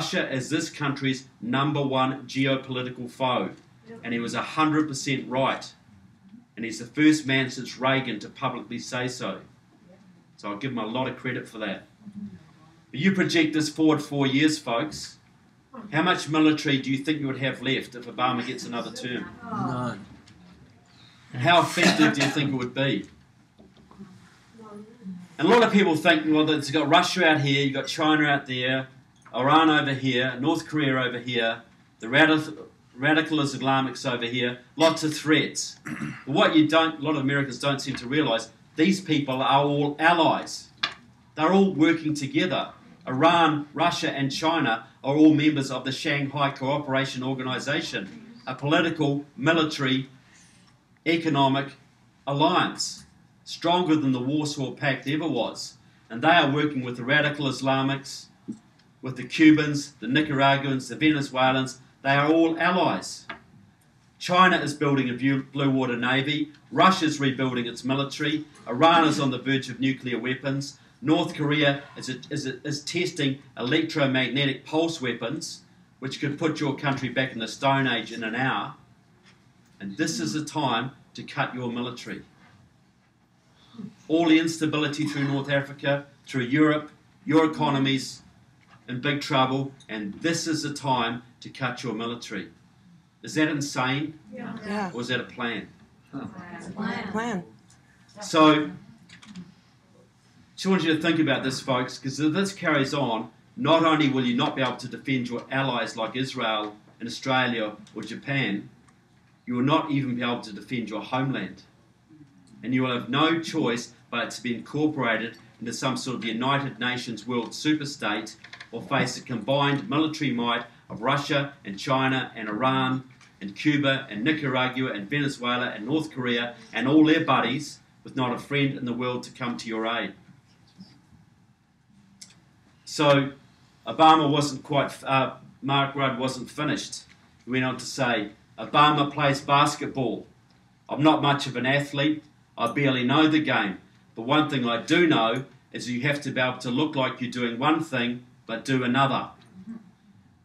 Russia is this country's #1 geopolitical foe. And he was 100% right. And he's the first man since Reagan to publicly say so. So I'll give him a lot of credit for that. But you project this forward 4 years, folks. How much military do you think you would have left if Obama gets another term? None. And how effective do you think it would be? And a lot of people think, well, you've got Russia out here, you've got China out there, Iran over here, North Korea over here, the radical Islamics over here, lots of threats. But what a lot of Americans don't seem to realise, these people are all allies. They're all working together. Iran, Russia and China are all members of the Shanghai Cooperation Organization, a political, military, economic alliance, stronger than the Warsaw Pact ever was. And they are working with the radical Islamics, with the Cubans, the Nicaraguans, the Venezuelans. They are all allies. China is building a blue water navy. Russia's rebuilding its military. Iran is on the verge of nuclear weapons. North Korea is testing electromagnetic pulse weapons, which could put your country back in the Stone Age in an hour. And this is the time to cut your military. All the instability through North Africa, through Europe, your economy's in big trouble, and this is the time to cut your military. Is that insane? Yeah. Or is that a plan? It's a plan. So, just want you to think about this, folks, because if this carries on, not only will you not be able to defend your allies like Israel and Australia or Japan, you will not even be able to defend your homeland. And you will have no choice but to be incorporated into some sort of United Nations world superstate or face the combined military might of Russia and China and Iran and Cuba and Nicaragua and Venezuela and North Korea and all their buddies with not a friend in the world to come to your aid. So Obama wasn't quite, Mark Rudd wasn't finished. He went on to say, Obama plays basketball. I'm not much of an athlete. I barely know the game. But one thing I do know is you have to be able to look like you're doing one thing but do another.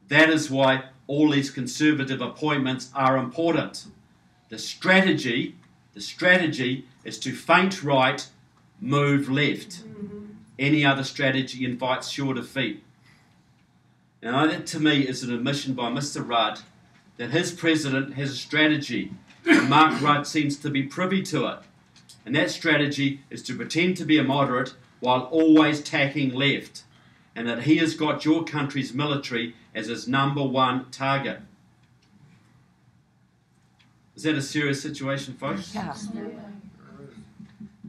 That is why all these conservative appointments are important. The strategy is to feint right, move left. Any other strategy invites sure defeat. Now that to me is an admission by Mr. Rudd that his president has a strategy, and Mark Rudd seems to be privy to it. And that strategy is to pretend to be a moderate while always tacking left, and that he has got your country's military as his #1 target. Is that a serious situation, folks? Yeah.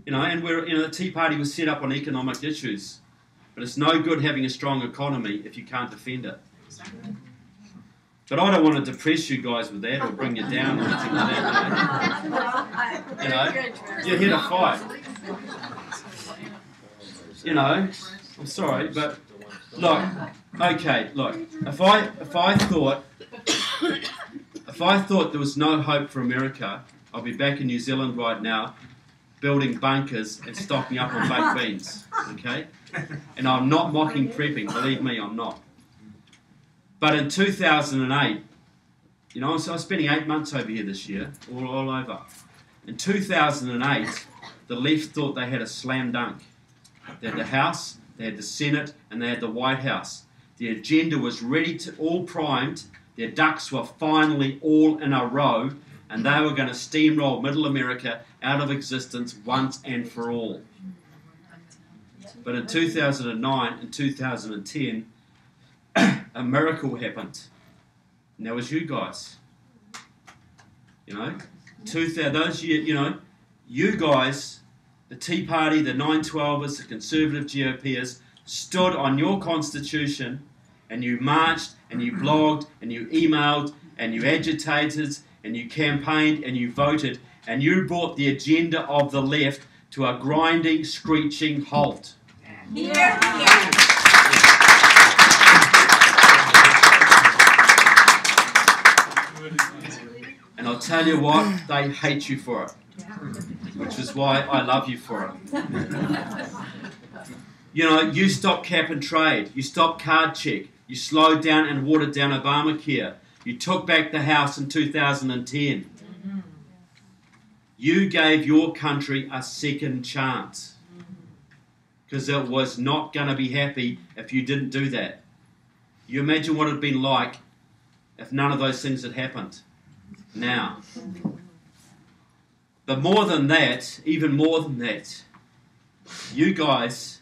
You know, and the Tea Party was set up on economic issues, but it's no good having a strong economy if you can't defend it. But I don't want to depress you guys with that or bring you down or anything like that. You know, you're here to fight. You know, I'm sorry, but look, okay, look. If I thought there was no hope for America, I'll be back in New Zealand right now, building bunkers and stocking up on baked beans. Okay, and I'm not mocking prepping. Believe me, I'm not. But in 2008, you know, so I was spending 8 months over here this year, all over. In 2008, the left thought they had a slam dunk. They had the House, they had the Senate, and they had the White House. The agenda was ready to, all primed. Their ducks were finally all in a row, and they were going to steamroll Middle America out of existence once and for all. But in 2009 and 2010, a miracle happened, and that was you guys. You know, those years, you know, you guys, the Tea Party, the 912ers, the Conservative GOPers, stood on your Constitution, and you marched, and you blogged, and you emailed, and you agitated, and you campaigned, and you voted, and you brought the agenda of the left to a grinding, screeching halt. Yeah. And I'll tell you what, they hate you for it, which is why I love you for it. You know, you stop cap and trade, you stop card check, You slowed down and watered down Obamacare. You took back the House in 2010. You gave your country a second chance, because it was not going to be happy if you didn't do that. You imagine what it would have been like if none of those things had happened. Now, but more than that, even more than that, you guys,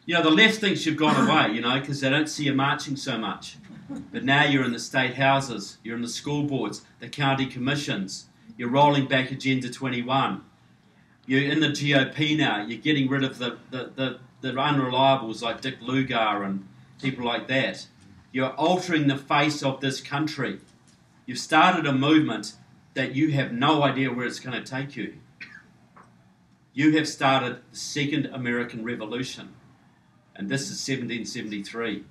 the left thinks you've gone away, because they don't see you marching so much. But now you're in the state houses, you're in the school boards, the county commissions, you're rolling back Agenda 21. You're in the GOP now, you're getting rid of the unreliables like Dick Lugar and people like that. You're altering the face of this country. You've started a movement that you have no idea where it's going to take you. You have started the Second American Revolution, and this is 1773.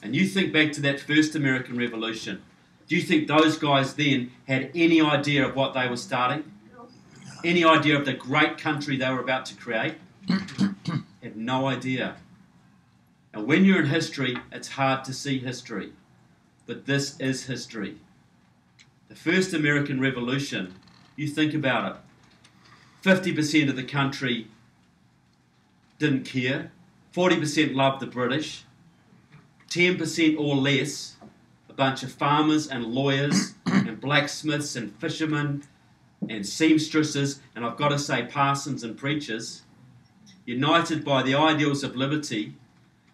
And you think back to that First American Revolution. Do you think those guys then had any idea of what they were starting? Any idea of the great country they were about to create? Had no idea. And when you're in history, it's hard to see history. But this is history. The First American Revolution, you think about it. 50% of the country didn't care. 40% loved the British. 10% or less, a bunch of farmers and lawyers and blacksmiths and fishermen and seamstresses, and I've got to say parsons and preachers, united by the ideals of liberty,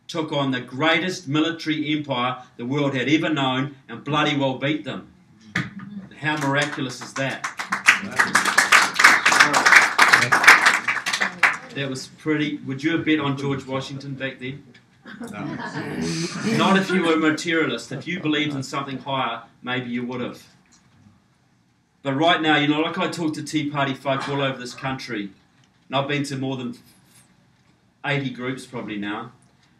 took on the greatest military empire the world had ever known and bloody well beat them. How miraculous is that? That was pretty... Would you have bet on George Washington back then? No. Not if you were a materialist. If you believed in something higher, maybe you would have. But right now, like I talk to Tea Party folk all over this country, and I've been to more than 80 groups probably now,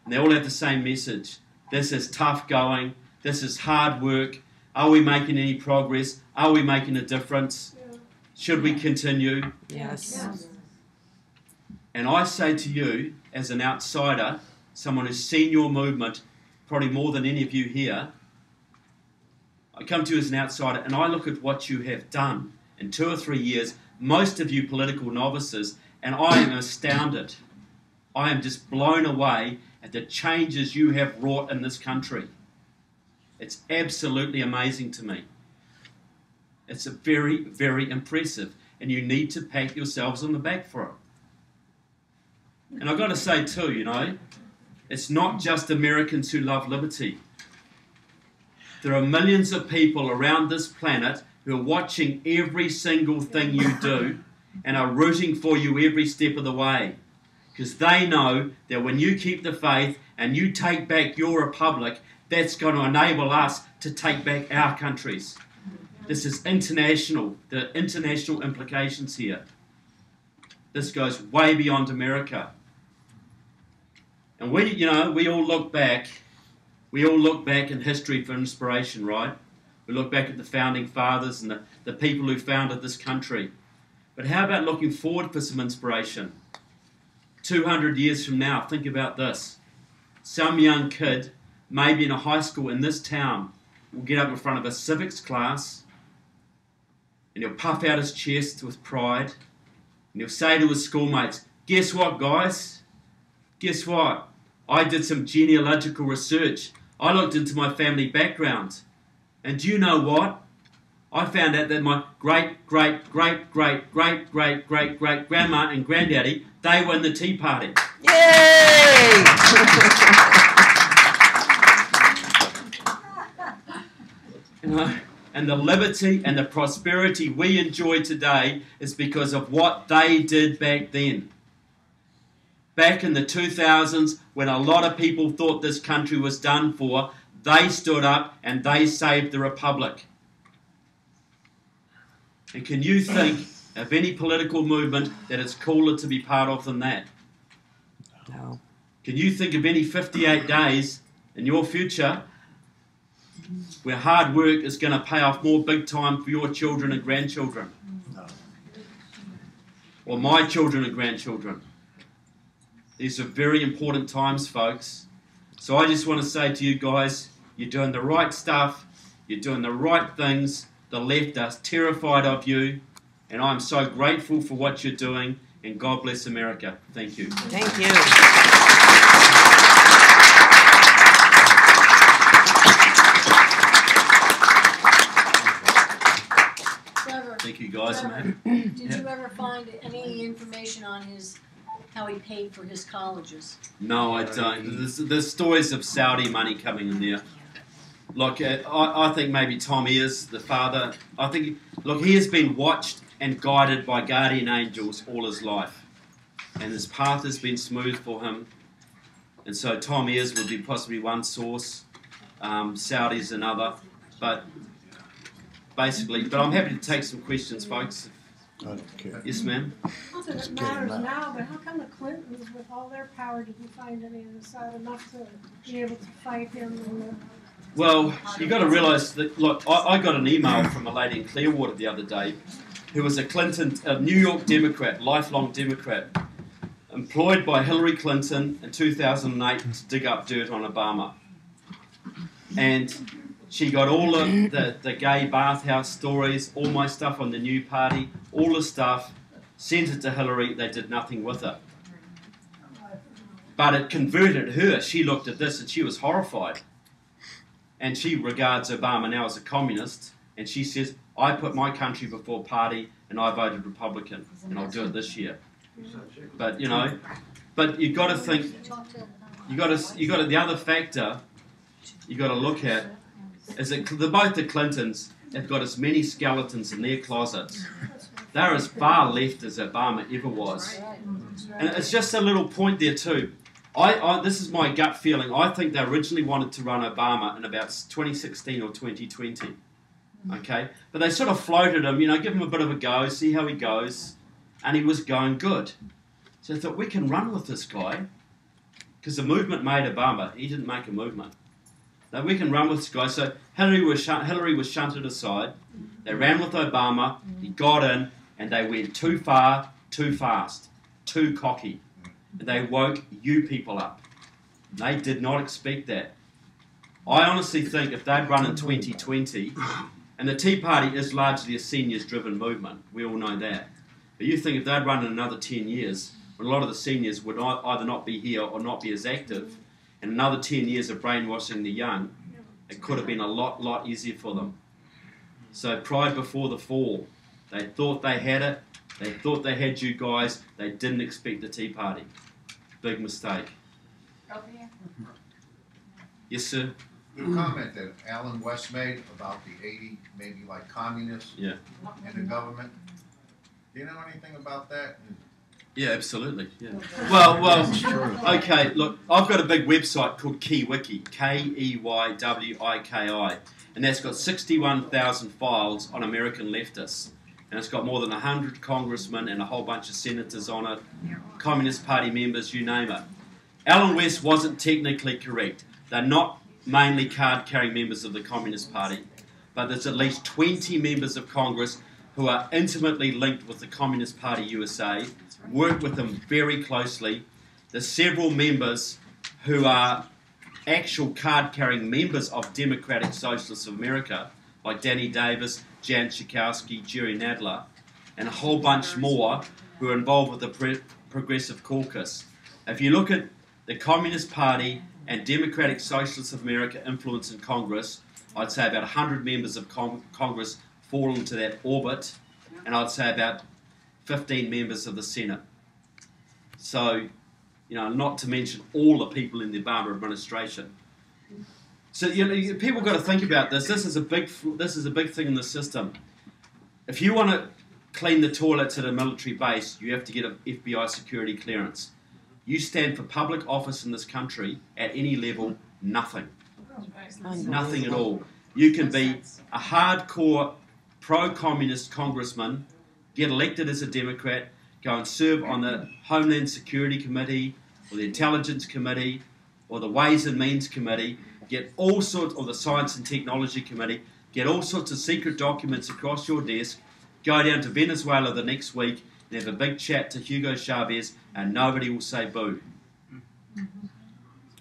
and they all have the same message. This is tough going. This is hard work. Are we making any progress? Are we making a difference? Should we continue? Yes. And I say to you, as an outsider, someone who's seen your movement probably more than any of you here, I come to you as an outsider and I look at what you have done in 2 or 3 years, most of you political novices, and I am astounded. I am just blown away at the changes you have wrought in this country. It's absolutely amazing to me. It's very, very impressive, and you need to pat yourselves on the back for it. And I've got to say too, it's not just Americans who love liberty. There are millions of people around this planet who are watching every single thing you do and are rooting for you every step of the way, because they know that when you keep the faith and you take back your republic, that's going to enable us to take back our countries. This is international. There are international implications here. This goes way beyond America. And we all look back. We all look back in history for inspiration, right? We look back at the founding fathers and the people who founded this country. But how about looking forward for some inspiration? 200 years from now, think about this. Some young kid, maybe in a high school in this town, will get up in front of a civics class and he'll puff out his chest with pride and he'll say to his schoolmates, "Guess what, guys? Guess what? I did some genealogical research. I looked into my family background. And do you know what? I found out that my great-great-great-great-great-great-great-grandma and granddaddy, they were in the Tea Party." Yay! And the liberty and the prosperity we enjoy today is because of what they did back then. Back in the 2000s, when a lot of people thought this country was done for, they stood up and they saved the republic. And can you think of any political movement that is cooler to be part of than that? No. Can you think of any 58 days in your future where hard work is going to pay off more big time for your children and grandchildren? No. Or my children and grandchildren? These are very important times, folks. So I just want to say to you guys, you're doing the right stuff, you're doing the right things. The left are terrified of you, and I'm so grateful for what you're doing, and God bless America. Thank you. Thank you. Trevor, Thank you guys, Trevor, man. did you ever find any information on how he paid for his colleges? No, I don't. There's stories of Saudi money coming in there. Like, I think maybe Tom Ayers, the father, I think, look, he has been watched and guided by guardian angels all his life. And his path has been smooth for him. And so Tom Ayers would be possibly one source, Saudi's another. But basically, but I'm happy to take some questions, folks. I don't care. Yes, ma'am? Not that it matters now, but how come the Clintons, with all their power, didn't find any of this out enough to be able to fight him? And Well, you got to realise that, look, I got an email from a lady in Clearwater the other day who was a New York Democrat, lifelong Democrat, employed by Hillary Clinton in 2008 to dig up dirt on Obama. And she got all the gay bathhouse stories, all my stuff on the new party, all the stuff, sent it to Hillary. They did nothing with it. But it converted her. She looked at this and she was horrified. And she regards Obama now as a communist. And she says, I put my country before party and I voted Republican. And I'll do it this year. But, you know, but you've got to think, the other factor you've got to look at is that both the Clintons have got as many skeletons in their closets. They're as far left as Obama ever was. And it's just a little point there too. This is my gut feeling. I think they originally wanted to run Obama in about 2016 or 2020. Okay? But they sort of floated him, you know, give him a bit of a go, see how he goes. And he was going good. So I thought, we can run with this guy. Because the movement made Obama. He didn't make a movement. Now we can run with this guy. So Hillary was shunted aside. They ran with Obama. He got in. And they went too far, too fast, too cocky. And they woke you people up. They did not expect that. I honestly think if they'd run in 2020, and the Tea Party is largely a seniors-driven movement. We all know that. But you think if they'd run in another 10 years, when a lot of the seniors would either not be here or not be as active, and another 10 years of brainwashing the young, it could have been a lot easier for them. So pride before the fall. They thought they had it. They thought they had you guys. They didn't expect the Tea Party. Big mistake. Yes, sir? The comment that Alan West made about the 80, maybe like communists Yeah. in the government. Do you know anything about that? Yeah, absolutely. Yeah. Well, okay, look, I've got a big website called KeyWiki, Keywiki, and that's got 61,000 files on American leftists. And it's got more than 100 congressmen and a whole bunch of senators on it, Communist Party members, you name it. Alan West wasn't technically correct. They're not mainly card-carrying members of the Communist Party, but there's at least 20 members of Congress who are intimately linked with the Communist Party USA, work with them very closely. There's several members who are actual card-carrying members of Democratic Socialists of America, like Danny Davis, Jan Schakowsky, Jerry Nadler, and a whole bunch more who are involved with the Progressive Caucus. If you look at the Communist Party and Democratic Socialists of America influence in Congress, I'd say about 100 members of Congress fall into that orbit, and I'd say about 15 members of the Senate. So, you know, not to mention all the people in the Obama administration. So, you know, people got to think about this. This is a big thing in the system. If you want to clean the toilets at a military base, you have to get an FBI security clearance. You stand for public office in this country at any level, nothing. Nothing at all. You can be a hardcore pro-communist congressman, get elected as a Democrat, go and serve on the Homeland Security Committee or the Intelligence Committee or the Ways and Means Committee, get all sorts, or the Science and Technology Committee, get all sorts of secret documents across your desk, go down to Venezuela the next week and have a big chat to Hugo Chavez and nobody will say boo.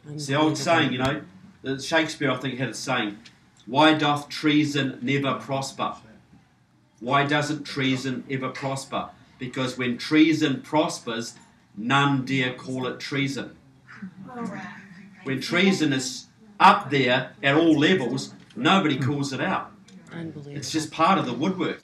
It's the old saying, you know, that Shakespeare, I think, had a saying, why doth treason never prosper? Why doesn't treason ever prosper? Because when treason prospers, none dare call it treason. When treason is up there at all levels, nobody calls it out. Unbelievable. It's just part of the woodwork.